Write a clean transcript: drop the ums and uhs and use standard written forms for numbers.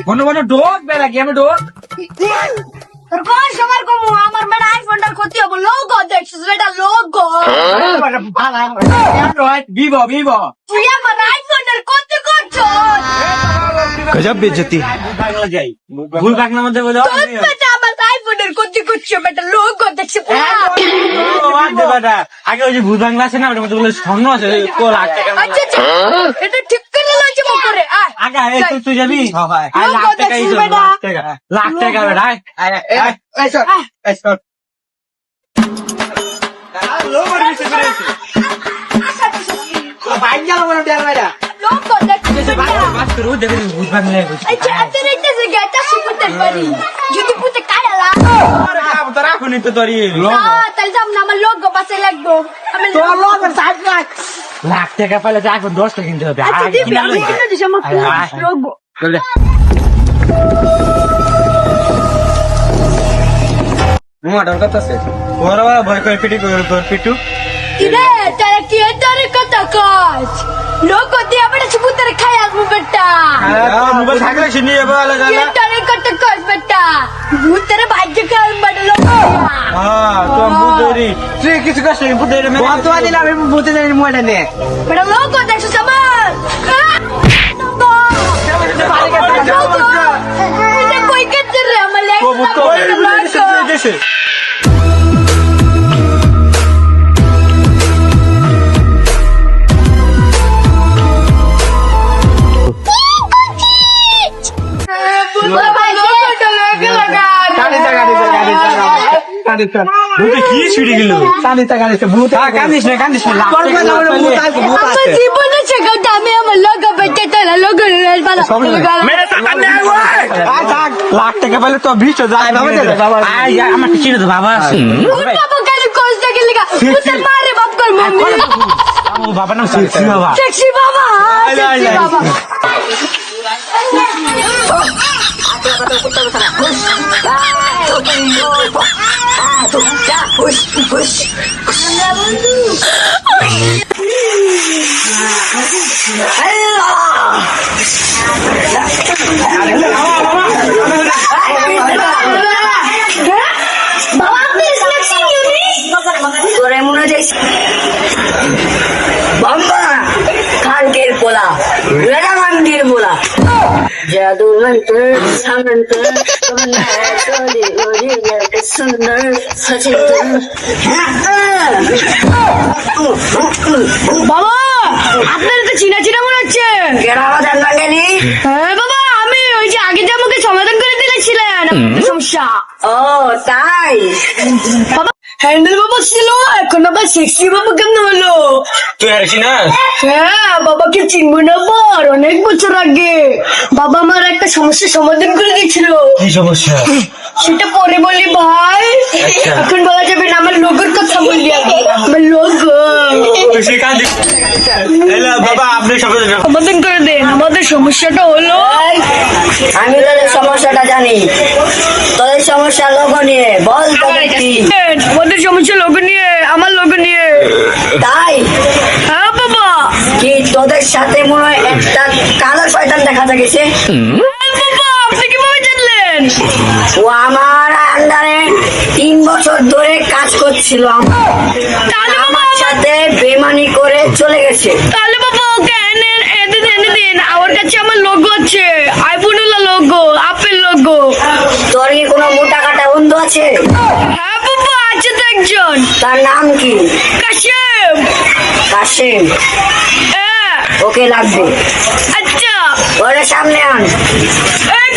ঘন ঘন ডোক বেলা গেমে ডোক তোর কোন সময় কম আমার মেয়ে আইফোনটার ক্ষতি হবো লোগো দেখছিস এটা লোগো অ্যান্ড্রয়েড ভিভো ভিভো তুই আমার আইফোনটার ক্ষতি করছো गजब बेइज्जती है। বাংলা যাই ভুল বাংলার মধ্যে বলে তোর বেটা আমার আইফোনটার ক্ষতি করছো বেটা লোগো দেখছিস আগে ওই যে ভুল বাংলা আছে না ওটার মধ্যে বলে স্বর্ণ আছে লাখ টাকা আচ্ছা আচ্ছা এটা ঠিক করে লাগছে মুখ করে আয় আগে তুই যাবি লাখ টাকা লাখ টাকা বেটা লোগো দেখছিস ভুল বাংলা আচ্ছা আচ্ছা এটা যে গেটা সুপুতে পারি যদি পুতে কাড়ালা তোরা এখনই তো তোর তাহলে যাব না আমার লোগো পাশে লাগবো আমি লাখ টাকা পেলে তো এখন 10 টাকা কিনতে হবে আচ্ছা দিবি আমি কিনে দিছি আমার লোগো ভয় করে পিটি করে তোর পিটু ইরে তারা কি এটারে কথা কাজ লোগো দিয়ে আমরা সুপুতে খাই আসবো বেটা মোবাইল থাকলে চিনি যাবো এটারে কথা কাজ বেটা ভূতের ভাগ্য কাজ বেটা লোগো তোর বুঝরি তুই কিছু কাজ নেই বুঝরি কত দিলাম আমি বুঝতে জানি মোবাইলটা নে বেটা লোগো দেখছিস আমার এটা কই কেটে রে আমার লোগো দেশে কি ছুটি গেল কান্দিস না কান্দিস না জীবনে সেখানটা আমি আমার লোগো বেঁচে তাহলে লোগো লাখ টাকা পেলে তো বিশ যায় আমার চিনে তো বাবা আছে মারে বাপ কর বাবা নাম সেক্সি বাবা সেক্সি বাবা खानकेर पोला मेरा मंदिर बोला जादू मंत्र सामंत्र सुंदर सचिंतन বাবা আপনার তো চিনা চিনা মনে হচ্ছে কেরালা জানবা গেলি হ্যাঁ বাবা আমি ওই যে আগে যে আমাকে সমাধান করে দিয়েছিলেন সমস্যা ও তাই বাবা হ্যান্ডেল বাবা ছিল এখন আবার সেক্সি বাবা কেমন হলো তুই আসি না হ্যাঁ বাবাকে চিনবো না পর অনেক বছর আগে বাবা আমার একটা সমস্যার সমাধান করে দিয়েছিল কি সমস্যা সেটা পরে বলি ভাই এখন বলা যাবে না আমার লোগোর কথা বললি আমার লোগো বাবা আপনি সমাধান করে দেন আমাদের সমস্যাটা হলো আমি তোদের সমস্যাটা জানি তোদের সমস্যা লোক নিয়ে বল তোদের কি আমাদের সমস্যা লোগো নিয়ে আমার লোগো নিয়ে তাই হ্যাঁ বাবা কি তোদের সাথে মনে হয় একটা কালো শয়তান দেখা গেছে বাবা আপনি কিভাবে জানলেন ও আমার আন্ডারে 3 বছর ধরে কাজ করছিল তাহলে বাবা আমার সাথে বেমানি করে চলে গেছে তাহলে বাবা ওকে এনে দিন আমার কাছে আমার লোগো আছে আইফোনের লোগো আপেল লোগো তোর কি কোনো মোটা কাটা বন্ধু আছে হ্যাঁ বাবা আছে তো একজন তার নাম কি কাশেম কাশেম হ্যাঁ ওকে লাগবে আচ্ছা ওরে সামনে আন এই